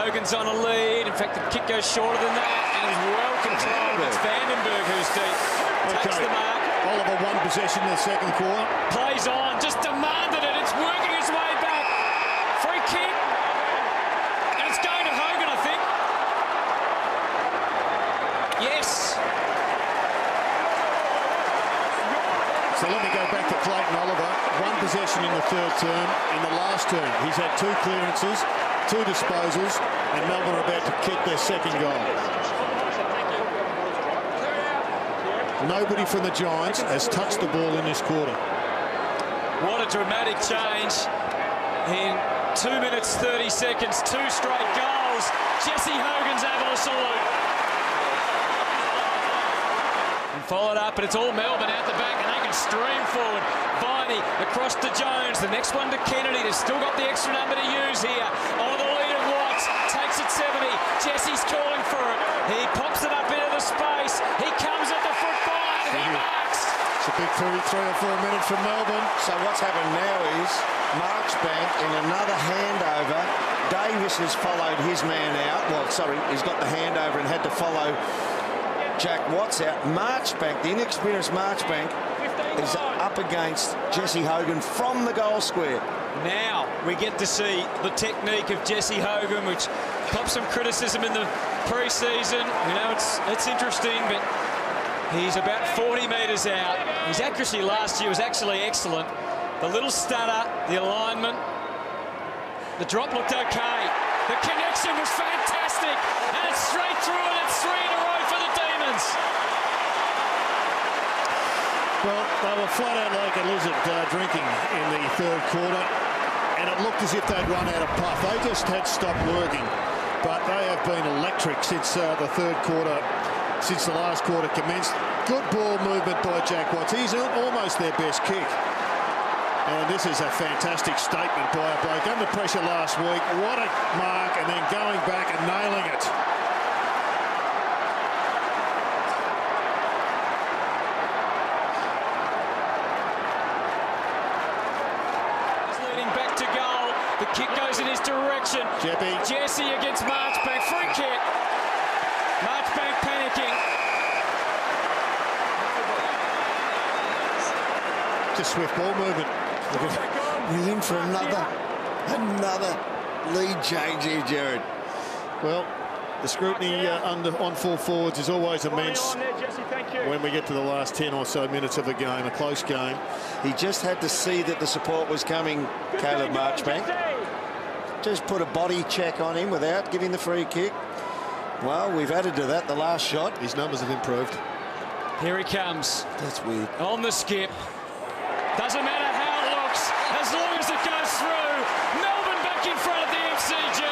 Hogan's on a lead. In fact, the kick goes shorter than that, and is well controlled. It's Vandenberg who's deep. Takes the mark. Oliver one possession in the second quarter. Plays on, just demanded it. It's working its way back. Free kick. And it's going to Hogan, I think. Yes. So let me go back to Clayton Oliver. One possession in the third term. In the last term, he's had 2 clearances, 2 disposals, and Melbourne are about to kick their second goal. Nobody from the Giants has touched the ball in this quarter. What a dramatic change. In 2 minutes, 30 seconds, 2 straight goals. Jesse Hogan's able to salute. And followed up, and it's all Melbourne out the back, and they can stream forward. Viney across to Jones. The next one to Kennedy. They've still got the extra number to use here. On the lead of Watts. Takes it 70. Jesse's calling for it. He pops it up into the space. He comes at the foot line. He marks. It's a big 3 or 4 minutes from Melbourne. So what's happened now is Marchbank in another handover. Davis has followed his man out. Well, sorry, he's got the handover and had to follow Jack Watts out. Marchbank, the inexperienced Marchbank, is up against Jesse Hogan from the goal square. Now we get to see the technique of Jesse Hogan, which popped some criticism in the pre-season. You know, it's interesting, but he's about 40 metres out. His accuracy last year was actually excellent. The little stutter, the alignment, the drop looked okay. The connection was fantastic, and it's straight through, and it's 3 in a row for the Demons. Well, they were flat out like a lizard drinking in the third quarter, and it looked as if they'd run out of puff. They just had stopped working, but they have been electric since the third quarter, since the last quarter commenced. Good ball movement by Jack Watts. He's almost their best kick. And this is a fantastic statement by a bloke. Under pressure last week, what a mark, and then going back and nailing it. The kick goes in his direction. Jesse against Marchbank. Free kick. Marchbank panicking. Just swift ball movement. We're in for another lead change here, Jared. Well, the scrutiny on full forwards is always immense when we get to the last 10 or so minutes of a game, a close game. He just had to see that the support was coming, Caleb Marchbank. Just put a body check on him without giving the free kick. Well, we've added to that the last shot. His numbers have improved. Here he comes. That's weird. On the skip. Doesn't matter how it looks, as long as it goes through. Melbourne back in front of the MCG.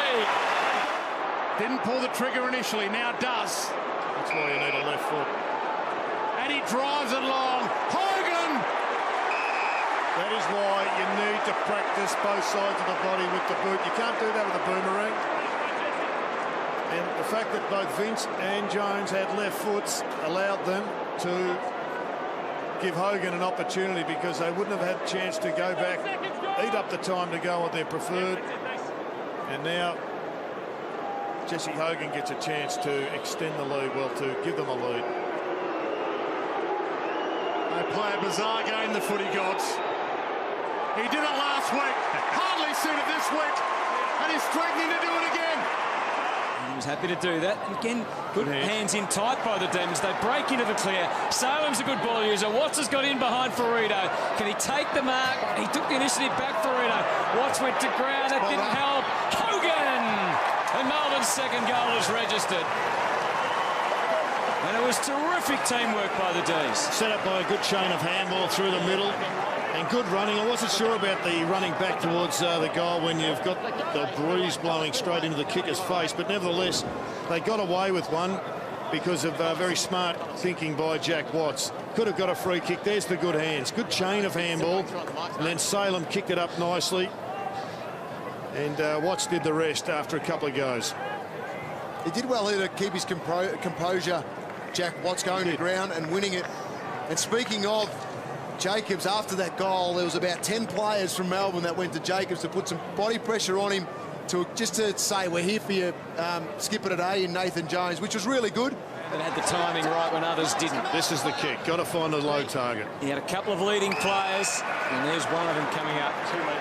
Didn't pull the trigger initially, now does. That's why you need a left foot. And he drives it long. Hogan! That is why you need to practice both sides of the body with the boot. You can't do that with a boomerang. And the fact that both Vince and Jones had left foots allowed them to give Hogan an opportunity, because they wouldn't have had a chance to go back, eat up the time to go with their preferred. And now Jesse Hogan gets a chance to extend the lead, well, to give them a lead. They play a bizarre game, the footy gods. He did it last week, hardly seen it this week, and he's threatening to do it again. He was happy to do that. Again, good hands in tight by the Demons. They break into the clear. Salem's a good ball user. Watts has got in behind Ferrito. Can he take the mark? He took the initiative back, Ferrito. Watts went to ground. That didn't help. Hogan! And Melbourne's second goal is registered. And it was terrific teamwork by the D's. Set up by a good chain of handball through the middle. And good running. I wasn't sure about the running back towards the goal when you've got the breeze blowing straight into the kicker's face, but nevertheless they got away with one because of very smart thinking by Jack Watts. Could have got a free kick. There's the good hands. Good chain of handball, and then Salem kicked it up nicely, and Watts did the rest after a couple of goes. He did well here to keep his composure. Jack Watts going to ground and winning it. And speaking of Jacobs, after that goal, there was about 10 players from Melbourne that went to Jacobs to put some body pressure on him just to say we're here for you, skipper today in Nathan Jones, which was really good. But had the timing right when others didn't. This is the kick. Got to find a low target. He had a couple of leading players, and there's one of them coming up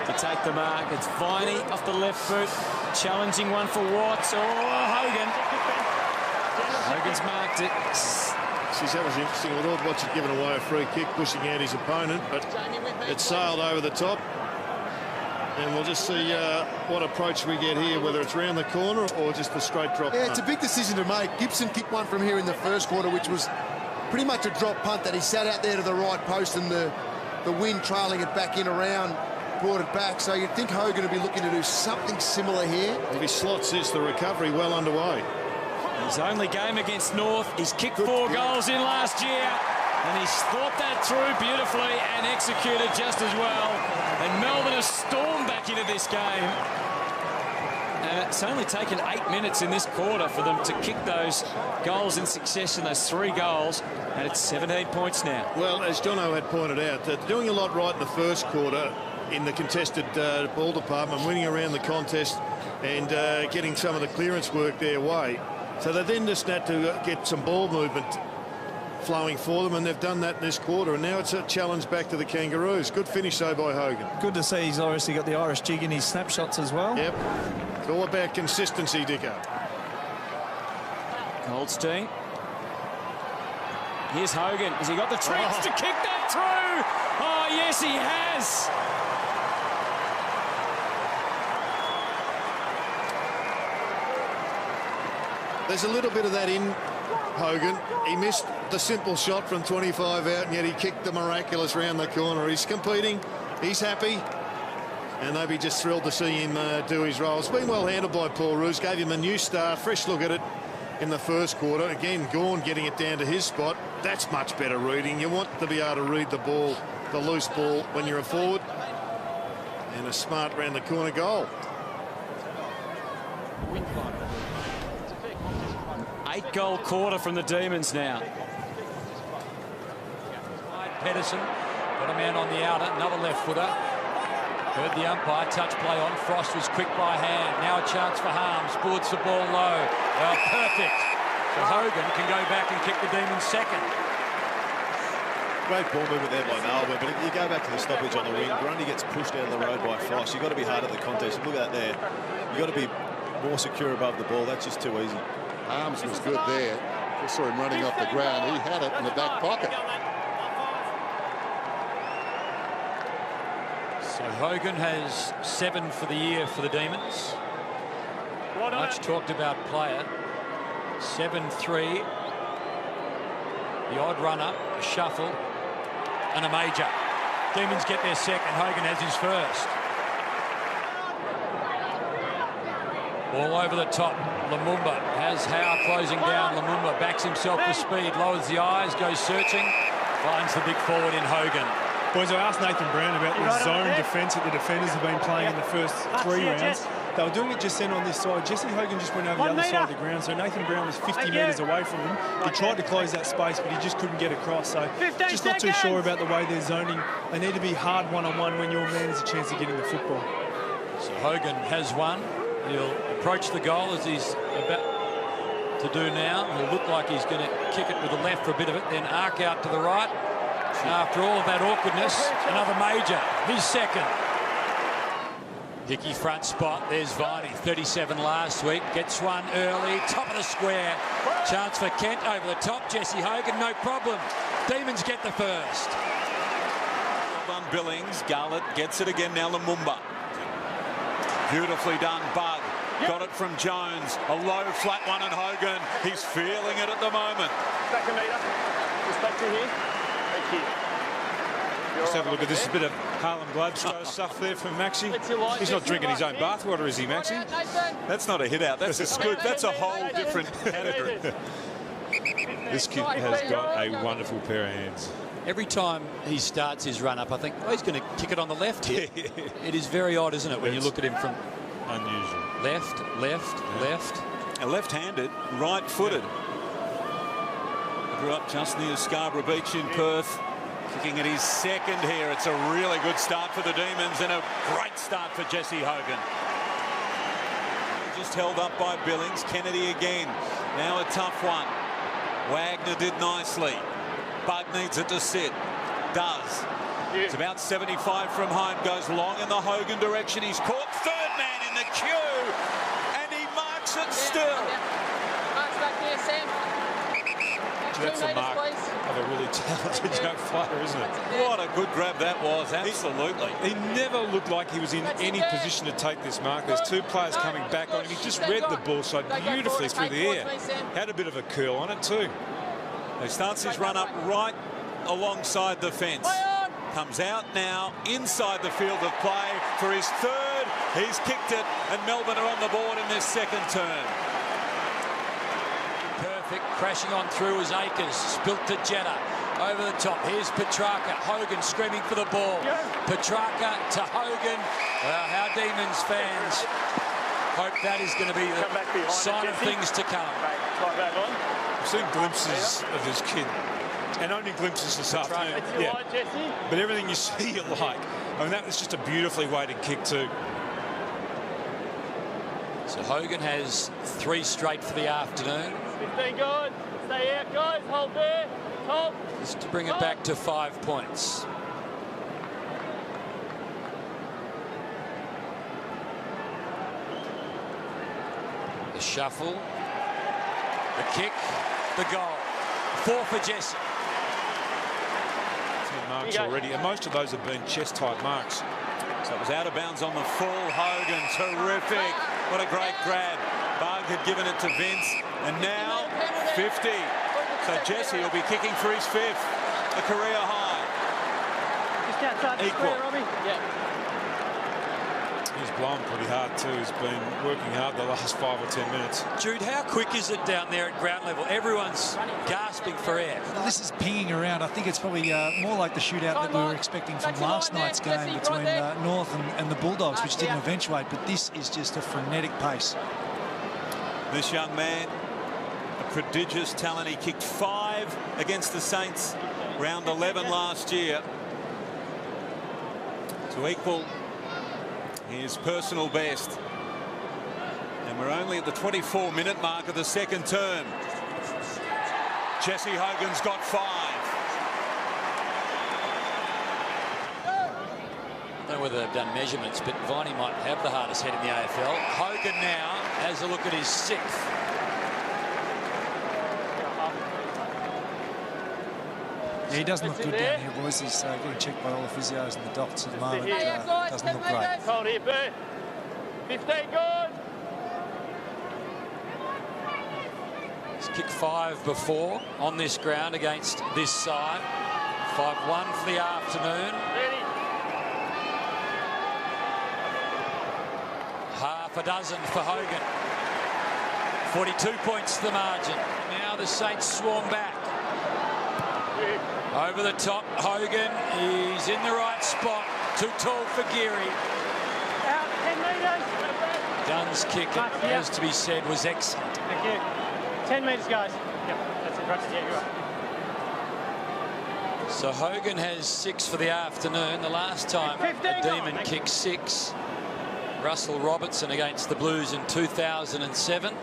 to take the mark. It's Viney off the left boot, challenging one for Watts. Oh, Hogan. Hogan's marked it. Geez, that was interesting. I thought Watts had given away a free kick, pushing out his opponent, but it sailed over the top. And we'll just see what approach we get here, whether it's round the corner or just a straight drop Yeah, punt. it's a big decision to make. Gibson kicked one from here in the first quarter, which was pretty much a drop punt that he sat out there to the right post, and the wind trailing it back in around brought it back. So you'd think Hogan would be looking to do something similar here. If he slots this, the recovery well underway. His only game against North. He's kicked 4 goals in last year, and he's thought that through beautifully and executed just as well. And Melbourne has stormed back into this game. And it's only taken 8 minutes in this quarter for them to kick those goals in succession, those 3 goals, and it's 17 points now. Well, as Jono had pointed out, doing a lot right in the first quarter in the contested ball department, winning around the contest and getting some of the clearance work their way. So they then just had to get some ball movement flowing for them, and they've done that in this quarter, and now it's a challenge back to the Kangaroos. Good finish though by Hogan. Good to see he's obviously got the Irish jig in his snapshots as well. Yep, it's all about consistency, Dicko. Goldstein. Here's Hogan. Has he got the tricks to kick that through? Oh, yes, he has. There's a little bit of that in Hogan. He missed the simple shot from 25 out, and yet he kicked the miraculous round the corner. He's competing, he's happy, and they'll be just thrilled to see him do his role. It's been well handled by Paul Roos, gave him a new start, fresh look at it in the first quarter. Again, Gawn getting it down to his spot. That's much better reading. You want to be able to read the ball, the loose ball, when you're a forward. And a smart round the corner goal. 8-goal quarter from the Demons now. Pedersen got a man on the outer, another left footer. Heard the umpire, touch play on. Frost was quick by hand. Now a chance for Harms. Boards the ball low. Oh, perfect. So Hogan can go back and kick the Demons second. Great ball movement there by Melbourne, but if you go back to the stoppage on the wing, Grundy gets pushed out of the road by Frost. You've got to be hard at the contest. Look at that there. You've got to be more secure above the ball. That's just too easy. Arms was good there. Just saw him running off the ground. He had it in the back pocket. So Hogan has 7 for the year for the Demons. Much talked about player. 7-3. The odd runner, a shuffle, and a major. Demons get their second. Hogan has his first. All over the top. Lumumba has Howe closing down. Lumumba backs himself for speed, lowers the eyes, goes searching, finds the big forward in Hogan. Boys, I asked Nathan Brown about the zone defence that the defenders have been playing in the first 3 rounds. They were doing it just then on this side. Jesse Hogan just went over the other side of the ground, so Nathan Brown was 50 metres away from him. He tried to close that space, but he just couldn't get across. So just not too sure about the way they're zoning. They need to be hard one-on-one when your man has a chance of getting the football. So Hogan has one. He'll approach the goal as he's about to do now. He'll look like he's going to kick it with the left for a bit of it, then arc out to the right. After all of that awkwardness, another major, his second. Hickey front spot, there's Viney, 37 last week, gets one early, top of the square. Chance for Kent over the top, Jesse Hogan, no problem. Demons get the first. Well done, Billings. Garlett gets it again now, Lumumba. Beautifully done, Bud. Got it from Jones. A low, flat one, and Hogan. He's feeling it at the moment. Back a metre. Just back to here. Thank you. Let's have a look at this. A bit of Harlem Globetrotter stuff there from Maxi. He's not drinking his own bathwater, is he, Maxi? That's not a hit out. That's a scoop. That's a whole different category. This kid has got a wonderful pair of hands. Every time he starts his run-up, I think, oh, he's going to kick it on the left here. It is very odd, isn't it, when you look at him from unusual. Left, left. And left-handed, right-footed. Grew up just near Scarborough Beach in Perth. Kicking at his second here. It's a really good start for the Demons and a great start for Jesse Hogan. just held up by Billings. Kennedy again. Now a tough one. Wagner did nicely. Bug needs it to sit. Does. It's about 75 from home. Goes long in the Hogan direction. He's caught third man in the queue. And he marks it still. Mark's back there, Sam. That's the mark of a really talented young fighter, isn't it? What a good grab that was, absolutely. He never looked like he was in any position to take this mark. There's two players coming back on him. He just read the ball so beautifully through the air. Had a bit of a curl on it too. He starts his run up right alongside the fence. Comes out now inside the field of play for his third. He's kicked it, and Melbourne are on the board in this second turn. Perfect. Crashing on through is Akers. Spilt to Jetta. Over the top. Here's Petrarca. Hogan screaming for the ball. Petrarca to Hogan. Well, how Demons fans hope that is going to be the sign of things to come. I've seen glimpses of this kid, and only glimpses this afternoon. Yeah. But everything you see you like. I mean, that was just a beautifully weighted kick too. So Hogan has 3 straight for the afternoon. 15 good. Stay out, guys. Hold there. Top. Just to bring it back to 5 points. The shuffle. The kick. The goal. 4 for Jesse. 10 marks already, and most of those have been chest-type marks. So it was out of bounds on the full. Hogan, terrific. What a great grab. Bug had given it to Vince, and now 50. So Jesse will be kicking for his 5th, a career high. Just outside the square, Robbie. Yeah. He's blown pretty hard too. He's been working hard the last 5 or 10 minutes. Jude, how quick is it down there at ground level? Everyone's gasping for air. Well, this is pinging around. I think it's probably more like the shootout that we were expecting from last night's game between North and the Bulldogs, which didn't eventuate. But this is just a frenetic pace. This young man, a prodigious talent. He kicked 5 against the Saints round 11 last year to equal his personal best. And we're only at the 24-minute mark of the second term. Jesse Hogan's got 5. I don't know whether they've done measurements, but Viney might have the hardest head in the AFL. Hogan now has a look at his 6th. Yeah, he doesn't look good down here, boys. He's getting checked by all the physios and the doctors at the moment. Doesn't look great. Hold here, Bert. 15 good. He's kicked 5 before on this ground against this side. 5-1 for the afternoon. Half a dozen for Hogan. 42 points to the margin. Now the Saints swarm back. Over the top, Hogan. He's in the right spot. Too tall for Geary. Out 10 metres. Dunn's kick, it has to be said, was excellent. Thank you. 10 metres, guys. Yep, that's it. Right. Yeah, you're right. So Hogan has 6 for the afternoon. The last time a Demon kicked 6. Russell Robertson against the Blues in 2007.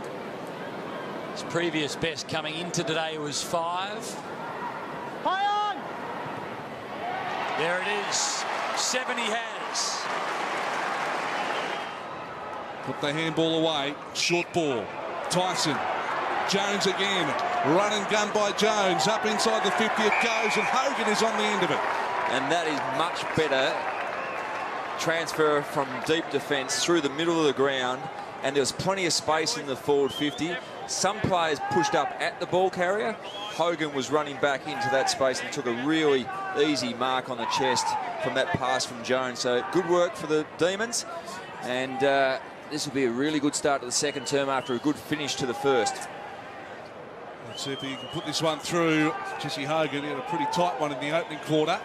His previous best coming into today was 5. High on! There it is. 7 he has. Put the handball away. Short ball. Tyson. Jones again. Run and gun by Jones. Up inside the 50 it goes, and Hogan is on the end of it. And that is much better. Transfer from deep defence through the middle of the ground, and there was plenty of space in the forward 50. Some players pushed up at the ball carrier. Hogan was running back into that space and took a really easy mark on the chest from that pass from Jones. So good work for the Demons, and this will be a really good start to the second term after a good finish to the first. Let's see if he can put this one through. Jesse Hogan had a pretty tight one in the opening quarter.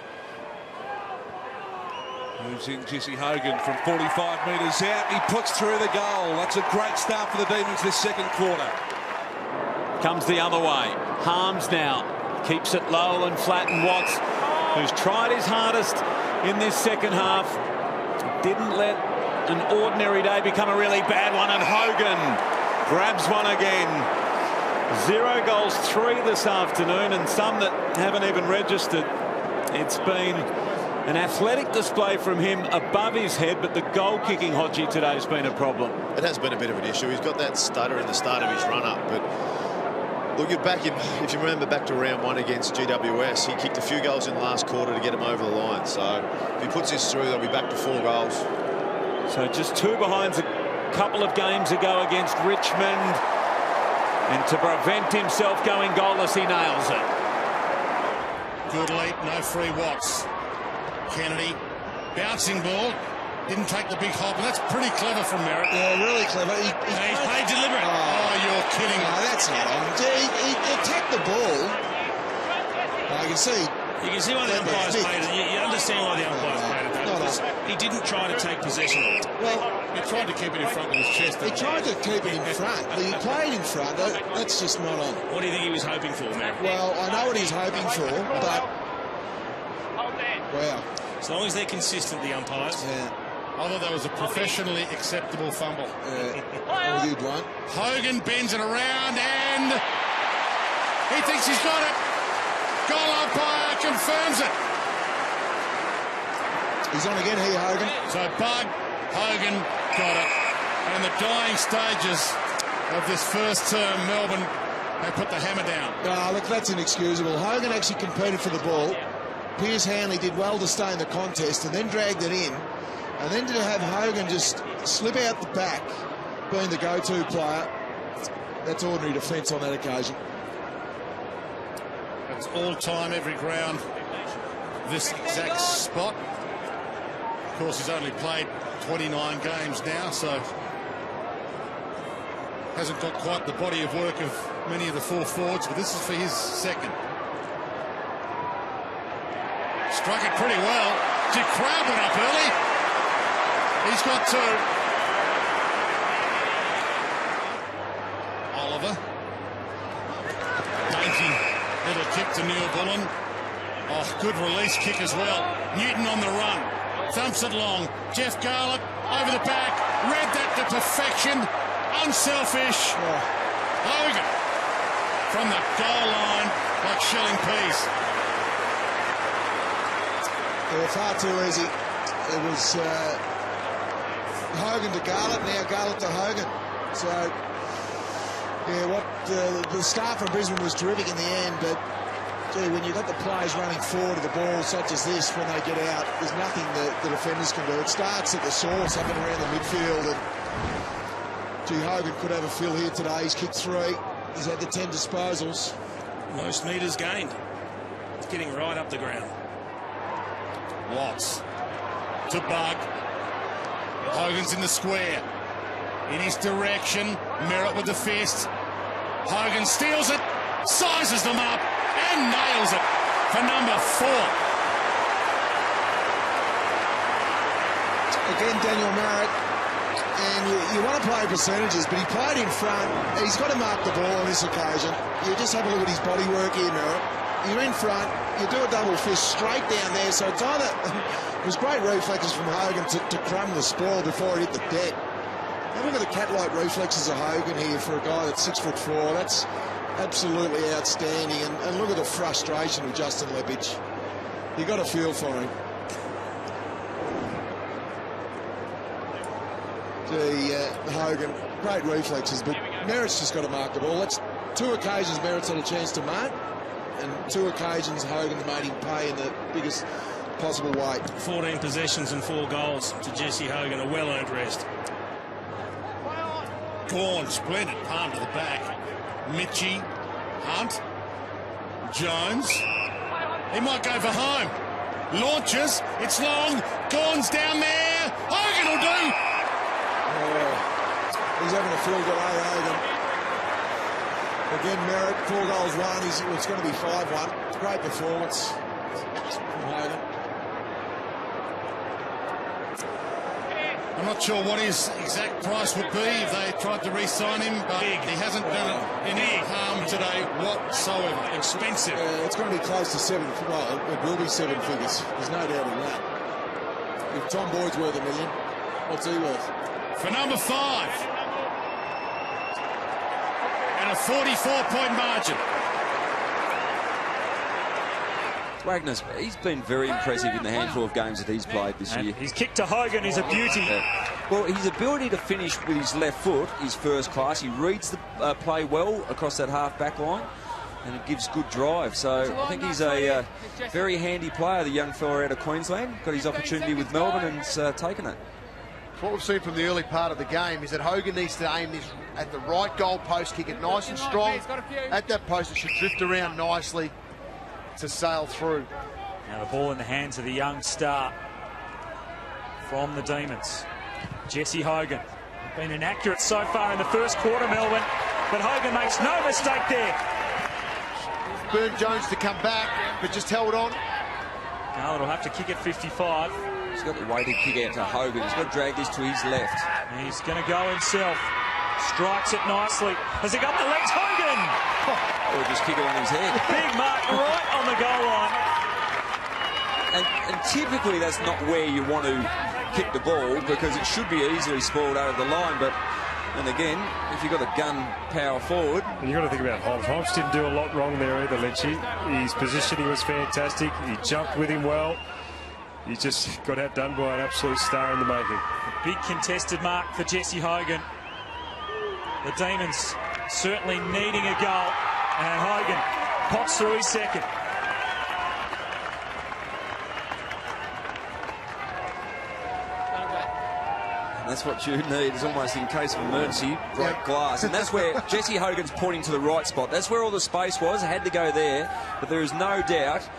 Moves in Jesse Hogan from 45 metres out. He puts through the goal. That's a great start for the Demons this second quarter. Comes the other way. Harms now. Keeps it low and flat, and Watts, who's tried his hardest in this second half, didn't let an ordinary day become a really bad one, and Hogan grabs one again. 0 goals, 3 this afternoon, and some that haven't even registered. It's been an athletic display from him above his head, but the goal-kicking Hodgie today has been a problem. It has been a bit of an issue. He's got that stutter in the start of his run-up, but look, if you remember back to round 1 against GWS, he kicked a few goals in the last quarter to get him over the line. So if he puts this through, they'll be back to 4 goals. So just 2 behind a couple of games ago against Richmond. And to prevent himself going goalless, he nails it. Good leap, no free Watts. Kennedy, bouncing ball, didn't take the big hop, and that's pretty clever from Merritt. Yeah, really clever. He's played deliberate. Oh, you're kidding. No, that's not on. He attacked the ball. I can see. You can see why the umpires played it. You understand why the umpires played it, though, because he didn't try to take possession of it. Well, he tried to keep it in front with his chest. He tried to keep it in front. He played in front. That's just not on. What do you think he was hoping for, Merritt? Well, I know what he's hoping for, but wow. As long as they're consistent, the umpires. Yeah. I thought that was a professionally acceptable fumble. Yeah. Good one. Hogan bends it around and he thinks he's got it. Goal umpire confirms it. He's on again here, Hogan. So Bug, Hogan got it. And in the dying stages of this first term, Melbourne have put the hammer down. No, look, that's inexcusable. Hogan actually competed for the ball. Piers Hanley did well to stay in the contest and then dragged it in. And then to have Hogan just slip out the back, being the go-to player, that's ordinary defence on that occasion. It's all time, every ground, this exact spot. Of course, he's only played 29 games now, so hasn't got quite the body of work of many of the 4 forwards, but this is for his second. Struck it pretty well. Gee, Crowd went up early. He's got 2. Oliver. Dainty little kick to Neil Bullen. Oh, good release kick as well. Newton on the run. Thumps it long. Jeff Garlett over the back. Read that to perfection. Unselfish. Hogan from the goal line like shelling peas. They were far too easy. It was Hogan to Garlett, now Garlett to Hogan. So, yeah, the start from Brisbane was terrific in the end, but gee, when you've got the players running forward of the ball such as this, when they get out, there's nothing that the defenders can do. It starts at the source up and around the midfield, and gee, Hogan could have a fill here today. He's kicked 3. He's had the 10 disposals. Most metres gained. It's getting right up the ground. Watts to Bug. Hogan's in the square. In his direction. Merritt with the fist. Hogan steals it. Sizes them up. And nails it for number 4. Again, Daniel Merritt. And you want to play percentages, but he played in front. He's got to mark the ball on this occasion. You just have a look at his body work here, Merritt. You're in front, you do a double fist straight down there, so it's either it was great reflexes from Hogan to crumb the spoil before he hit the deck. Have a look at the cat-like reflexes of Hogan here for a guy that's 6'4". That's absolutely outstanding, and look at the frustration of Justin Lepage. You got a feel for him. Hogan, great reflexes, but Merritt's just got to mark the ball. That's 2 occasions Merritt's had a chance to mark. And 2 occasions Hogan's made him pay in the biggest possible way. 14 possessions and 4 goals to Jesse Hogan, a well-earned rest. Gawn, splendid palm to the back. Mitchie, Hunt, Jones. He might go for home. Launches, it's long. Gawn's down there. Hogan will do. He's having a field goal, Hogan. Again, Merritt, 4 goals, 1. It's going to be 5-1. Great performance from Hogan. I'm not sure what his exact price would be if they tried to re-sign him, but he hasn't done any harm today whatsoever. Expensive. It's going to be close to 7. Well, it will be 7 figures. There's no doubt in that. If Tom Boyd's worth $1 million, What's he worth? For number 5. And a 44-point margin. Wagner's, he's been very impressive in the handful of games that he's played this year. His kick to Hogan is a beauty. Well, his ability to finish with his left foot is first class. He reads the play well across that half-back line, and it gives good drive. So I think he's a very handy player, the young fella out of Queensland. Got his opportunity with Melbourne and taken it. What we've seen from the early part of the game is that Hogan needs to aim this at the right goal post, kick it nice and strong. At that post, it should drift around nicely to sail through. Now the ball in the hands of the young star from the Demons. Jesse Hogan. Been inaccurate so far in the first quarter, Melbourne, but Hogan makes no mistake there. Burn Jones to come back, but just held on. Garlett will have to kick at 55. He's got the weighted kick out to Hogan. He's got to drag this to his left. He's going to go himself. Strikes it nicely. Has he got the legs? Hogan! Or just kick it on his head. Big mark right on the goal line. And typically that's not where you want to kick the ball, because it should be easily spoiled over the line. But, and again, if you've got a gun power forward... And you've got to think about Hobbs. Hobbs didn't do a lot wrong there either, Lynchy. His positioning was fantastic. He jumped with him well. He just got outdone by an absolute star in the making. A big contested mark for Jesse Hogan. The Demons certainly needing a goal, and Hogan pops through his second. And that's what you need, is almost in case of emergency, break glass. And that's where Jesse Hogan's pointing to the right spot. That's where all the space was. Had to go there, but there is no doubt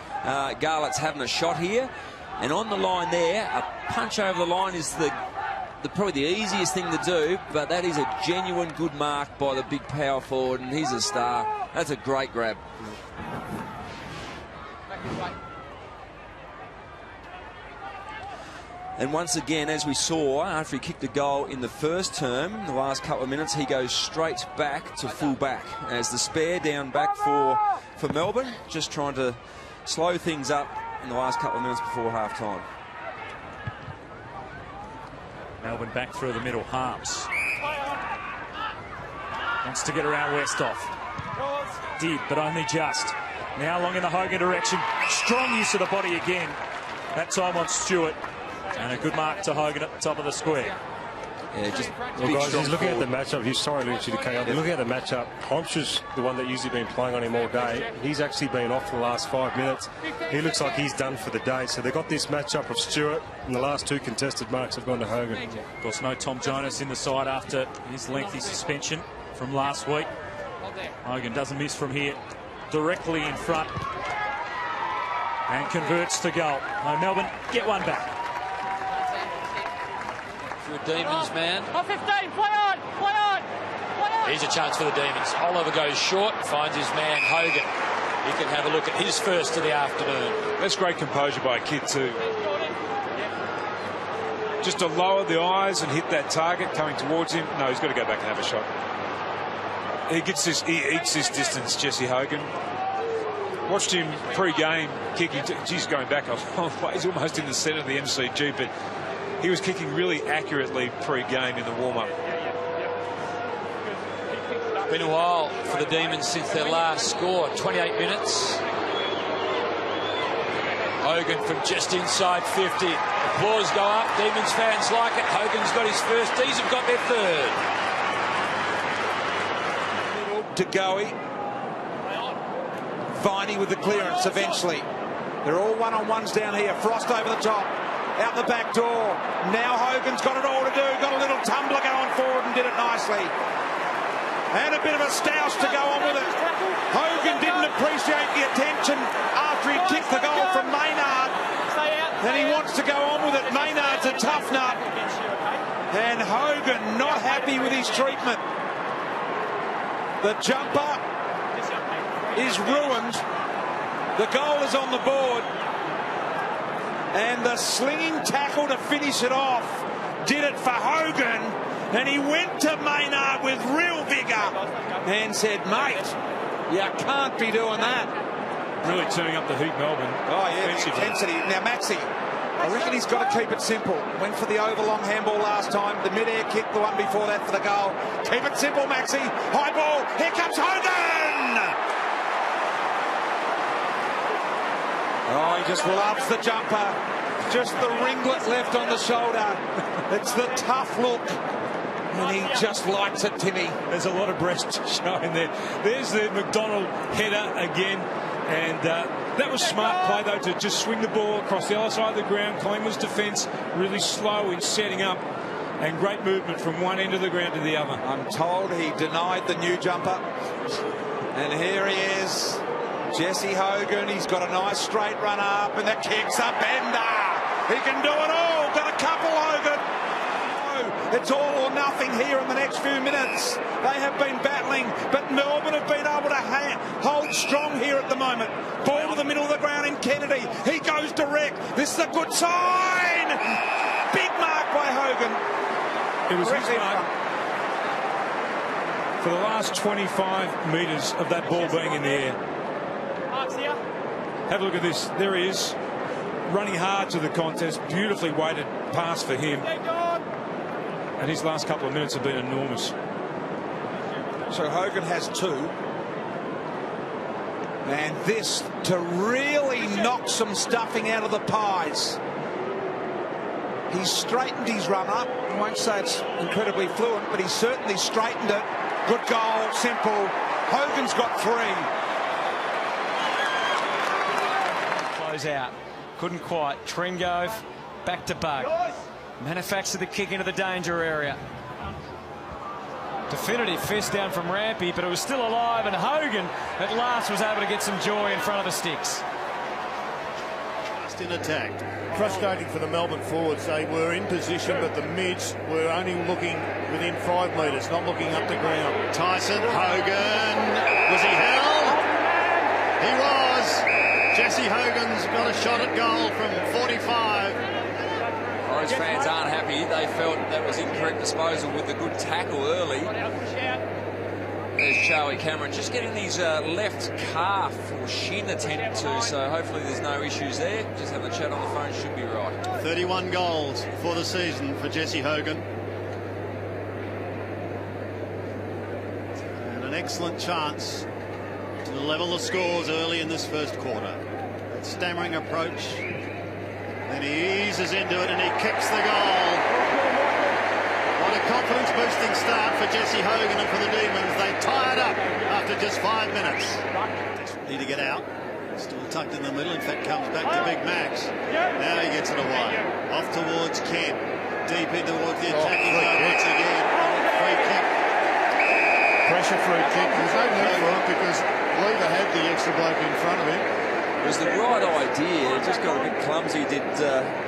Garlett's having a shot here. And on the line there, a punch over the line is probably the easiest thing to do, but that is a genuine good mark by the big power forward, and he's a star. That's a great grab. And once again, as we saw, after he kicked a goal in the first term, the last couple of minutes, he goes straight back to full back as the spare down back for Melbourne, just trying to slow things up in the last couple of minutes before half-time. Melbourne back through the middle. Harms wants to get around Westhoff. Did, but only just. Now long in the Hogan direction. Strong use of the body again. That time on Stewart. And a good mark to Hogan at the top of the square. Yeah, just well, guys, he's looking at the matchup. He's sorry, Lynchy, to carry on. Looking at the matchup, Hampshire's the one that usually been playing on him all day. He's actually been off for the last 5 minutes. He looks like he's done for the day. So they've got this matchup of Stewart, and the last 2 contested marks have gone to Hogan. Of course, no Tom Jonas in the side after his lengthy suspension from last week. Hogan doesn't miss from here, directly in front, and converts to goal. Now Melbourne get one back. For a Demons man. On 15, play on, play on, play on. Here's a chance for the Demons. Oliver goes short, finds his man Hogan. He can have a look at his first of the afternoon. That's great composure by a kid too. Just to lower the eyes and hit that target coming towards him. No, he's got to go back and have a shot. He eats this distance, Jesse Hogan. Watched him pre-game kicking. He's going back a long way. He's almost in the centre of the MCG, but he was kicking really accurately pre-game in the warm-up. Been a while for the Demons since their last score, 28 minutes. Hogan from just inside 50. Applause go up. Demons fans like it. Hogan's got his first. These have got their third. To Goey. Viney with the clearance eventually. They're all one-on-ones down here. Frost over the top. Out the back door. Now Hogan's got it all to do. Got a little tumbler going forward and did it nicely. And a bit of a stoush to go on with it. Hogan didn't appreciate the attention after he kicked the goal from Maynard. And he wants to go on with it. Maynard's a tough nut. And Hogan not happy with his treatment. The jumper is ruined. The goal is on the board. And the slinging tackle to finish it off did it for Hogan. And he went to Maynard with real vigour and said, mate, you can't be doing that. Really turning up the heat, Melbourne. Oh, yeah, the intensity. Now, Maxi. I reckon he's got to keep it simple. Went for the overlong handball last time. The mid-air kick, the one before that for the goal. Keep it simple, Maxi. High ball. Here comes Hogan. Oh, he just loves the jumper. Just the ringlet left on the shoulder. It's the tough look. And he just likes it, Timmy. There's a lot of breast showing there. There's the McDonald header again. And that was smart play, though, to just swing the ball across the other side of the ground. Collingwood's defence really slow in setting up. And great movement from one end of the ground to the other. I'm told he denied the new jumper. And here he is. Jesse Hogan. He's got a nice straight run up. And the kick's a bender. He can do it all. Got a couple, Hogan. It's all or nothing here in the next few minutes. They have been battling, but Melbourne have been able to hold strong here at the moment. Ball to the middle of the ground in Kennedy. He goes direct. This is a good sign. Big mark by Hogan. It was his mark for the last 25 metres of that ball being in the air. Have a look at this. There he is, running hard to the contest. Beautifully weighted pass for him. And his last couple of minutes have been enormous. So Hogan has two. And this to really knock some stuffing out of the pies. He's straightened his run up. I won't say it's incredibly fluent, but he's certainly straightened it. Good goal, simple. Hogan's got three. Close out. Couldn't quite. Tringove back to Bug. Manufactured the kick into the danger area. Definitive fist down from Rampy, but it was still alive, and Hogan at last was able to get some joy in front of the sticks. Just in attack. Frustrating for the Melbourne forwards. They were in position, but the mids were only looking within 5 metres, not looking up the ground. Tyson, Hogan, was he held? He was. Jesse Hogan's got a shot at goal from 45. Those fans aren't happy. They felt that was incorrect disposal with the good tackle early. There's Charlie Cameron just getting his left calf or shin attended to, so hopefully there's no issues there. Just have a chat on the phone, should be right. 31 goals for the season for Jesse Hogan. And an excellent chance to level the scores early in this first quarter. That stammering approach. And he eases into it and he kicks the goal. What a confidence-boosting start for Jesse Hogan and for the Demons. They tie it up after just 5 minutes. Need to get out. Still tucked in the middle. In fact, comes back to Big Max. Now he gets it away. Off towards Kent. Deep in towards the attacking zone once again. Free kick. Pressure free kick. There's no need for it because Lever had the extra bloke in front of him. It was the right idea. It just got a bit clumsy, did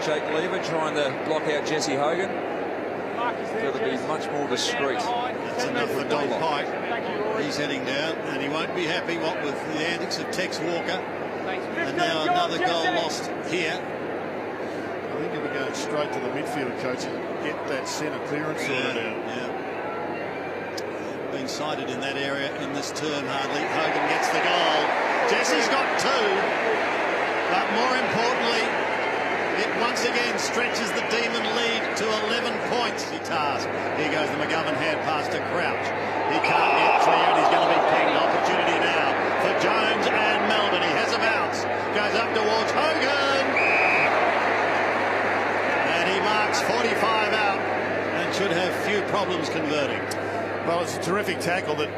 Jake Lever, trying to block out Jesse Hogan. Got to be much more discreet. That's enough for Don Pike. He's heading down, and he won't be happy, what with the antics of Tex Walker. And now another goal lost here. I think he'll be going straight to the midfield, coach, and get that centre clearance sorted out. Yeah. Been sighted in that area in this term, hardly. Hogan gets the goal. Jesse's got 2, but more importantly, it once again stretches the Demon lead to 11 points. He task. Here goes the McGovern hand pass to Crouch. He can't get clear and he's going to be pinged. Opportunity now for Jones and Melbourne. He has a bounce. Goes up towards Hogan. And he marks 45 out and should have few problems converting. Well, it's a terrific tackle that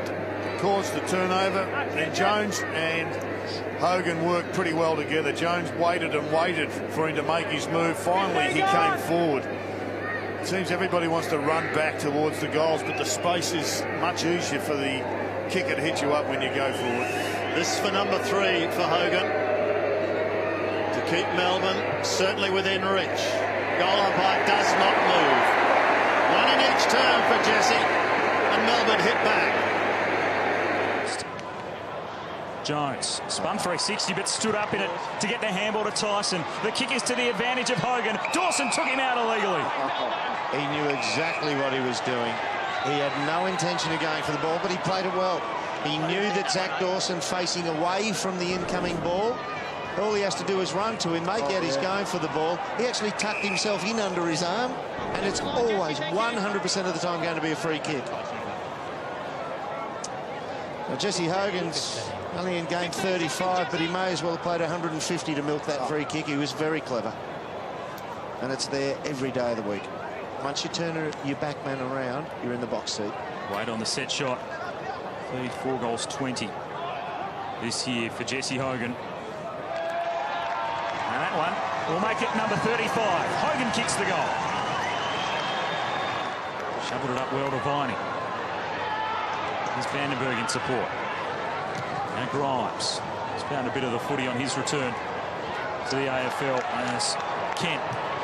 caused the turnover, and Jones and Hogan worked pretty well together. Jones waited and waited for him to make his move. Finally, he came forward. It seems everybody wants to run back towards the goals, but the space is much easier for the kicker to hit you up when you go forward. This is for number 3 for Hogan to keep Melbourne certainly within reach. Goal umpire does not move. One in each turn for Jesse, and Melbourne hit back. Jones spun 360 but stood up in it to get the handball to Tyson. The kick is to the advantage of Hogan. Dawson took him out illegally. He knew exactly what he was doing. He had no intention of going for the ball, but he played it well. He knew that Zach Dawson, facing away from the incoming ball, All he has to do is run to him, make out he's going for the ball. He actually tucked himself in under his arm, and it's always 100% of the time going to be a free kick. Now, Jesse Hogan's only in game 35, but he may as well have played 150 to milk that free kick. He was very clever. And it's there every day of the week. Once you turn your back man around, you're in the box seat. Wade on the set shot. 34 goals, 20 this year for Jesse Hogan. And that one will make it number 35. Hogan kicks the goal. Shoveled it up well to Viney. Here's Vandenberg in support. And Grimes has found a bit of the footy on his return to the AFL as Kent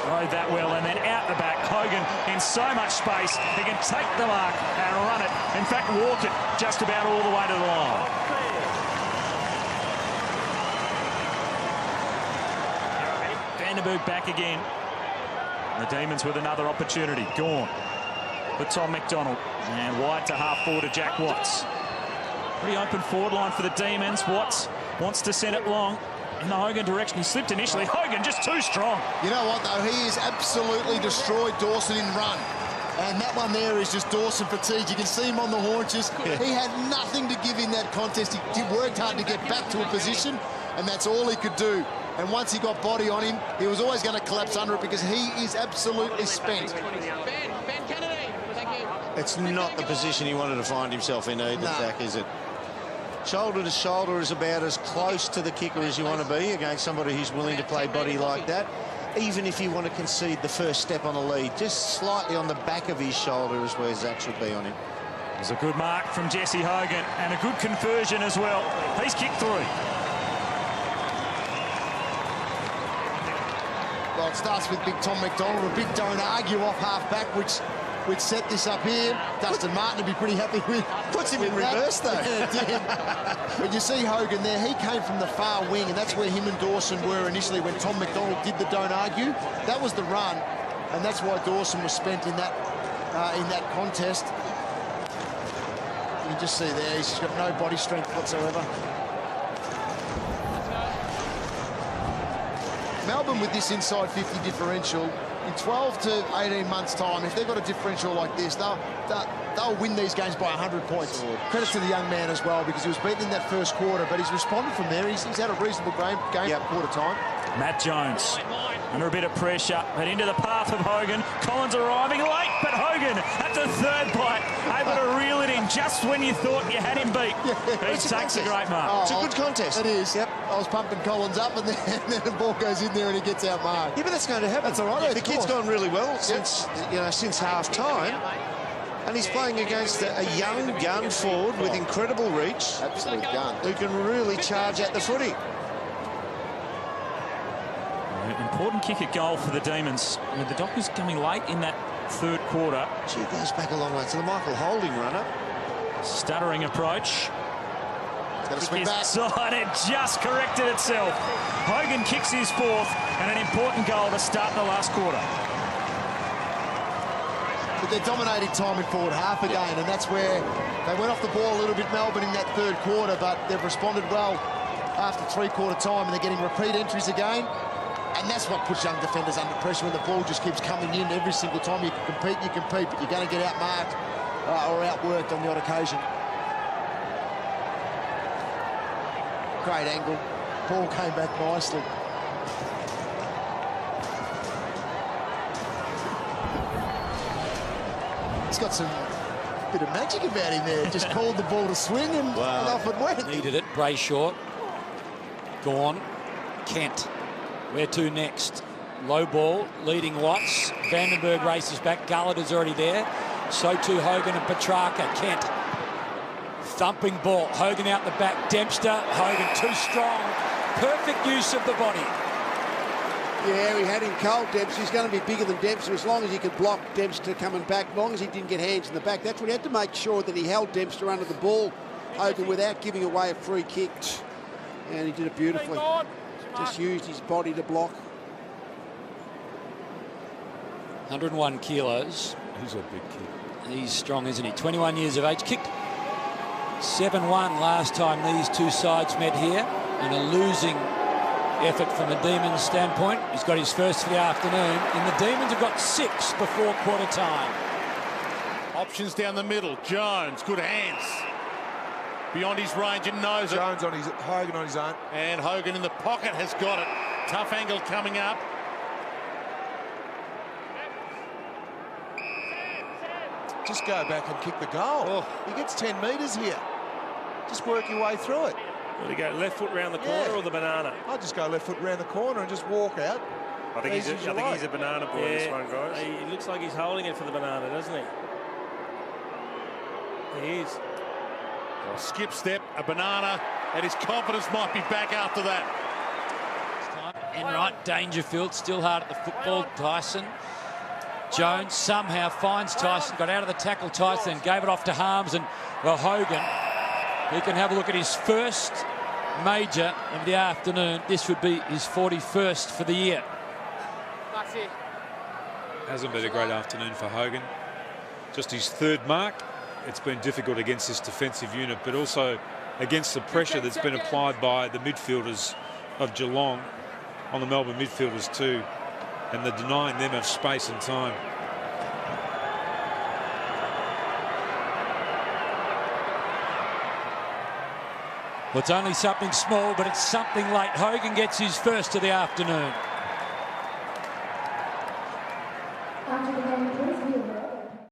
rode that well, and then out the back, Hogan in so much space, he can take the mark and run it. In fact, walk it just about all the way to the line. Vandenberg back again. The Demons with another opportunity. Gone for Tom McDonald. And wide to half forward to Jack Watts. Pretty open forward line for the Demons. Watts wants to send it long in the Hogan direction. He slipped initially. Hogan just too strong. You know what, though? He has absolutely destroyed Dawson in run. And that one there is just Dawson fatigued. You can see him on the haunches. He had nothing to give in that contest. He worked hard to get back to a position, and that's all he could do. And once he got body on him, he was always going to collapse under it because he is absolutely spent. It's not the position he wanted to find himself in either, Zach, is it? Shoulder to shoulder is about as close to the kicker as you want to be against somebody who's willing to play body like that. Even if you want to concede the first step on a lead, just slightly on the back of his shoulder is where Zach should be on him. There's a good mark from Jesse Hogan and a good conversion as well. He's kicked through. Well, it starts with big Tom McDonald. A big don't argue off half-back, which set this up here. Dustin Martin would be pretty happy with. Puts him in reverse, though. Yeah, it did. But you see Hogan there, he came from the far wing, and that's where him and Dawson were initially when Tom McDonald did the don't argue. That was the run, and that's why Dawson was spent in that contest. You can just see there, he's got no body strength whatsoever. Melbourne with this inside 50 differential, in 12 to 18 months' time, if they've got a differential like this, they'll win these games by 100 points. Credit to the young man as well, because he was beaten in that first quarter, but he's responded from there. He's had a reasonable game at quarter time. Matt Jones under a bit of pressure, but into the path of Hogan. Collins arriving late, but Hogan at the third bite, able to reel it in just when you thought you had him beat. He takes a great mark. It's a good contest. It is, yep. I was pumping Collins up, and then the ball goes in there and he gets out marked. Yeah, but that's going to happen. That's all right. The kid's gone really well since half-time. And he's playing against a young gun forward with incredible reach. Absolute gun. Who can really charge at the footy. Important kick at goal for the Demons. The Dockers coming late in that third quarter. Gee, it goes back a long way to the Michael Holding runner. Stuttering approach. It's got to swing back. Side, it just corrected itself. Hogan kicks his fourth, and an important goal to start the last quarter. But they're dominating time in forward half again, and that's where they went off the ball a little bit, Melbourne, in that third quarter, but they've responded well after three-quarter time, and they're getting repeat entries again. And that's what puts young defenders under pressure when the ball just keeps coming in every single time. You can compete, but you're going to get outmarked or outworked on the odd occasion. Great angle. Ball came back nicely. He's got some bit of magic about him there. Just called the ball to swing and off it went. Needed it. Brayshaw. Gone. Kent. Where to next? Low ball, leading Watts. Vandenberg races back. Gullett is already there. So too Hogan and Petrarca. Kent. Thumping ball. Hogan out the back. Dempster. Hogan too strong. Perfect use of the body. Yeah, we had him cold, Dempster. He's going to be bigger than Dempster as long as he could block Dempster coming back, as long as he didn't get hands in the back. That's what he had to make sure, that he held Dempster under the ball, Hogan, without giving away a free kick. And he did it beautifully. Just used his body to block. 101 kilos. He's a big kid. He's strong, isn't he? 21 years of age. Kicked 7-1 last time these two sides met here in a losing effort from the Demons standpoint. He's got his first for the afternoon, and the Demons have got 6 before quarter time. Options down the middle. Jones, good hands. Beyond his range and knows it. Jones on his, Hogan on his own. And Hogan in the pocket has got it. Tough angle coming up. Just go back and kick the goal. He gets 10 metres here. Just work your way through it. Will he go left foot round the corner or the banana? I'll just go left foot round the corner and just walk out. I think he's a banana boy, this one, guys. He looks like he's holding it for the banana, doesn't he? He is. A skip step, a banana, and his confidence might be back after that. Enright, Dangerfield, still hard at the football. Tyson. Jones somehow finds Tyson, got out of the tackle Tyson, gave it off to Harms, and, well, Hogan, he can have a look at his first major of the afternoon. This would be his 41st for the year. That's it. Hasn't been a great afternoon for Hogan. Just his 3rd mark. It's been difficult against this defensive unit, but also against the pressure that's been applied by the midfielders of Geelong on the Melbourne midfielders too, and the denying them of space and time. Well, it's only something small, but it's something late. Hogan gets his first of the afternoon.